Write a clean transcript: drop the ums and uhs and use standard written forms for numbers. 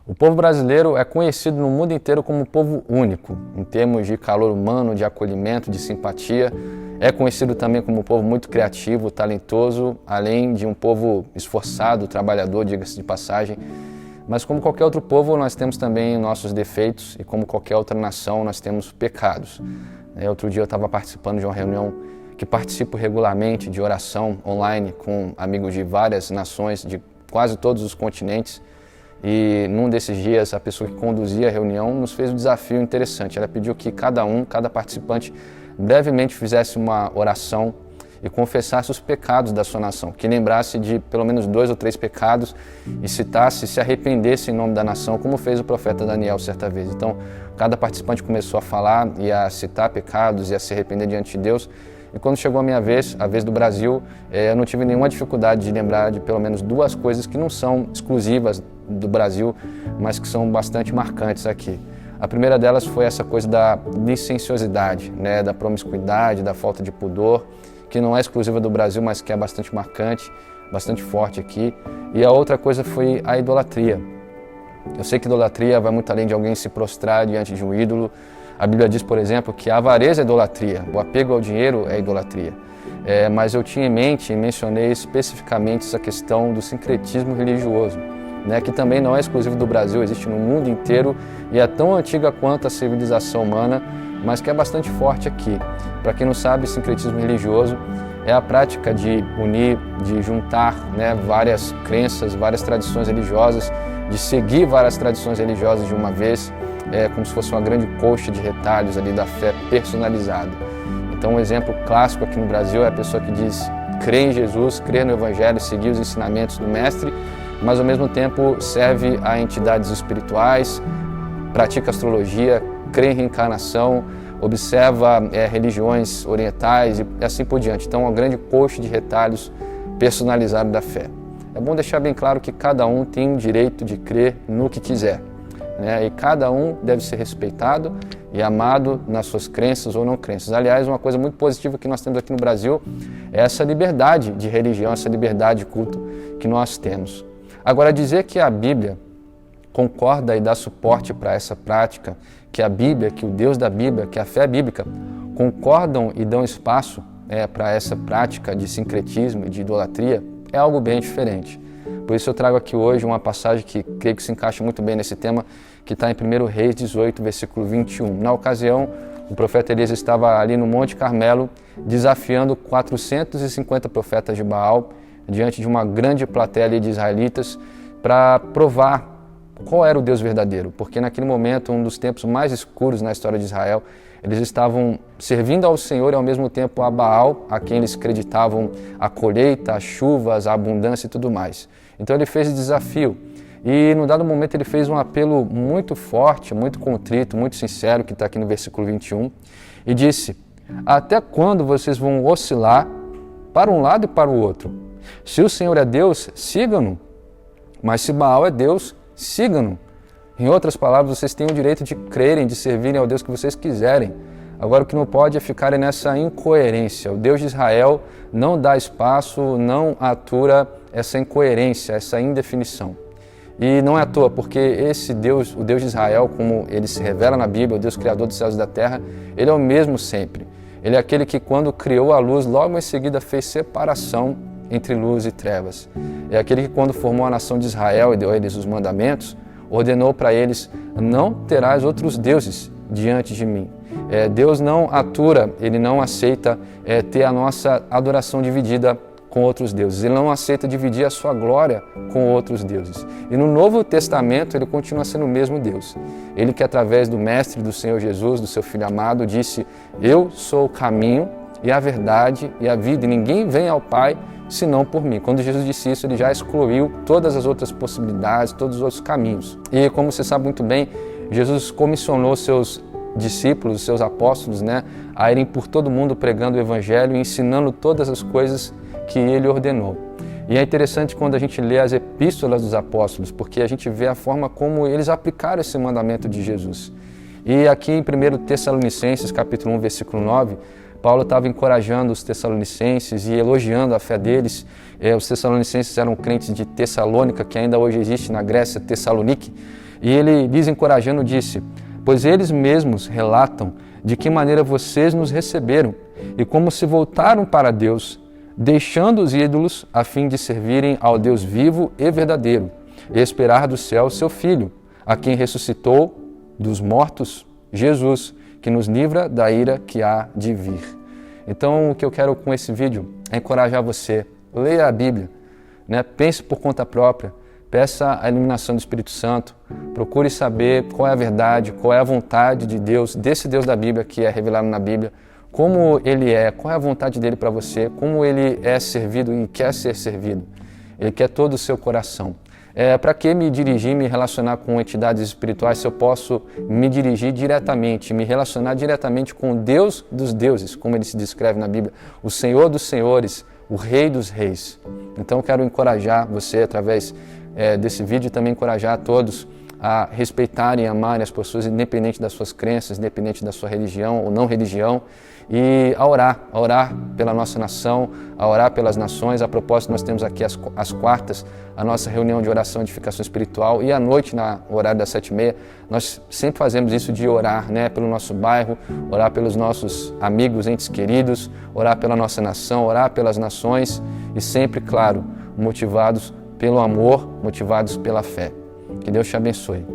O povo brasileiro é conhecido no mundo inteiro como um povo único, em termos de calor humano, de acolhimento, de simpatia. É conhecido também como um povo muito criativo, talentoso, além de um povo esforçado, trabalhador, diga-se de passagem. Mas como qualquer outro povo, nós temos também nossos defeitos e como qualquer outra nação, nós temos pecados. Outro dia eu estava participando de uma reunião que participo regularmente de oração online com amigos de várias nações, de quase todos os continentes. E num desses dias, a pessoa que conduzia a reunião nos fez um desafio interessante. Ela pediu que cada participante brevemente fizesse uma oração e confessasse os pecados da sua nação, que lembrasse de pelo menos 2 ou 3 pecados e citasse, se arrependesse em nome da nação, como fez o profeta Daniel certa vez. Então, cada participante começou a falar e a citar pecados e a se arrepender diante de Deus. E quando chegou a minha vez, a vez do Brasil, eu não tive nenhuma dificuldade de lembrar de pelo menos 2 coisas que não são exclusivas do Brasil, mas que são bastante marcantes aqui. A primeira delas foi essa coisa da licenciosidade, da promiscuidade, da falta de pudor, que não é exclusiva do Brasil, mas que é bastante marcante, bastante forte aqui. E a outra coisa foi a idolatria. Eu sei que idolatria vai muito além de alguém se prostrar diante de um ídolo. A Bíblia diz, por exemplo, que a avareza é idolatria, o apego ao dinheiro é idolatria. Mas eu tinha em mente e mencionei especificamente essa questão do sincretismo religioso, que também não é exclusivo do Brasil, existe no mundo inteiro e é tão antiga quanto a civilização humana, mas que é bastante forte aqui. Para quem não sabe, sincretismo religioso é a prática de unir, de juntar várias crenças, várias tradições religiosas, de seguir várias tradições religiosas de uma vez, como se fosse uma grande coxa de retalhos ali da fé personalizada. Então, um exemplo clássico aqui no Brasil é a pessoa que diz crer em Jesus, crer no Evangelho, seguir os ensinamentos do Mestre, mas ao mesmo tempo serve a entidades espirituais, pratica astrologia, crê em reencarnação, observa religiões orientais e assim por diante. Então, uma grande coxa de retalhos personalizado da fé. É bom deixar bem claro que cada um tem o direito de crer no que quiser, e cada um deve ser respeitado e amado nas suas crenças ou não crenças. Aliás, uma coisa muito positiva que nós temos aqui no Brasil é essa liberdade de religião, essa liberdade de culto que nós temos. Agora, dizer que a Bíblia concorda e dá suporte para essa prática, que a Bíblia, que o Deus da Bíblia, que a fé bíblica concordam e dão espaço para essa prática de sincretismo e de idolatria, é algo bem diferente. Por isso eu trago aqui hoje uma passagem que creio que se encaixa muito bem nesse tema, que está em 1 Reis 18, versículo 21. Na ocasião, o profeta Elias estava ali no Monte Carmelo, desafiando 450 profetas de Baal, diante de uma grande plateia ali de israelitas, para provar qual era o Deus verdadeiro, porque naquele momento, um dos tempos mais escuros na história de Israel, eles estavam servindo ao Senhor e ao mesmo tempo a Baal, a quem eles acreditavam a colheita, as chuvas, a abundância e tudo mais. Então ele fez esse desafio e num dado momento ele fez um apelo muito forte, muito contrito, muito sincero, que está aqui no versículo 21, e disse: até quando vocês vão oscilar para um lado e para o outro? Se o Senhor é Deus, sigam-no, mas se Baal é Deus, sigam-no. Em outras palavras, vocês têm o direito de crerem, de servirem ao Deus que vocês quiserem. Agora, o que não pode é ficarem nessa incoerência. O Deus de Israel não dá espaço, não atura essa incoerência, essa indefinição. E não é à toa, porque esse Deus, o Deus de Israel, como ele se revela na Bíblia, o Deus criador dos céus e da terra, ele é o mesmo sempre. Ele é aquele que, quando criou a luz, logo em seguida fez separação entre luz e trevas. É aquele que, quando formou a nação de Israel e deu a eles os mandamentos, ordenou para eles: não terás outros deuses diante de mim. Deus não atura, ele não aceita ter a nossa adoração dividida com outros deuses. Ele não aceita dividir a sua glória com outros deuses. E no Novo Testamento ele continua sendo o mesmo Deus. Ele que, através do Mestre, do Senhor Jesus, do seu Filho amado, disse: eu sou o caminho e a verdade e a vida, e ninguém vem ao Pai senão por mim. Quando Jesus disse isso, ele já excluiu todas as outras possibilidades, todos os outros caminhos. E como você sabe muito bem, Jesus comissionou seus discípulos, seus apóstolos, a irem por todo mundo pregando o Evangelho e ensinando todas as coisas que ele ordenou. E é interessante quando a gente lê as epístolas dos apóstolos, porque a gente vê a forma como eles aplicaram esse mandamento de Jesus. E aqui em 1 Tessalonicenses, capítulo 1, versículo 9, Paulo estava encorajando os tessalonicenses e elogiando a fé deles. Os tessalonicenses eram crentes de Tessalônica, que ainda hoje existe na Grécia, Tessalonique. E ele, lhes encorajando, disse: pois eles mesmos relatam de que maneira vocês nos receberam e como se voltaram para Deus, deixando os ídolos a fim de servirem ao Deus vivo e verdadeiro e esperar do céu o seu Filho, a quem ressuscitou dos mortos, Jesus, que nos livra da ira que há de vir. Então, o que eu quero com esse vídeo é encorajar você. Leia a Bíblia, né? Pense por conta própria, peça a iluminação do Espírito Santo, procure saber qual é a verdade, qual é a vontade de Deus, desse Deus da Bíblia que é revelado na Bíblia, como Ele é, qual é a vontade dEle para você, como Ele é servido e quer ser servido. Ele quer todo o seu coração. Para que me dirigir, me relacionar com entidades espirituais se eu posso me dirigir diretamente, me relacionar diretamente com o Deus dos deuses, como Ele se descreve na Bíblia, o Senhor dos senhores, o Rei dos reis. Então eu quero encorajar você através desse vídeo e também encorajar a todos a respeitarem e amarem as pessoas, independente das suas crenças, independente da sua religião ou não religião, e a orar pela nossa nação, a orar pelas nações. A propósito, nós temos aqui às quartas a nossa reunião de oração e edificação espiritual, e à noite, no horário das 7h30, nós sempre fazemos isso de orar, né, pelo nosso bairro, orar pelos nossos amigos, entes queridos, orar pela nossa nação, orar pelas nações, e sempre, claro, motivados pelo amor, motivados pela fé. Que Deus te abençoe.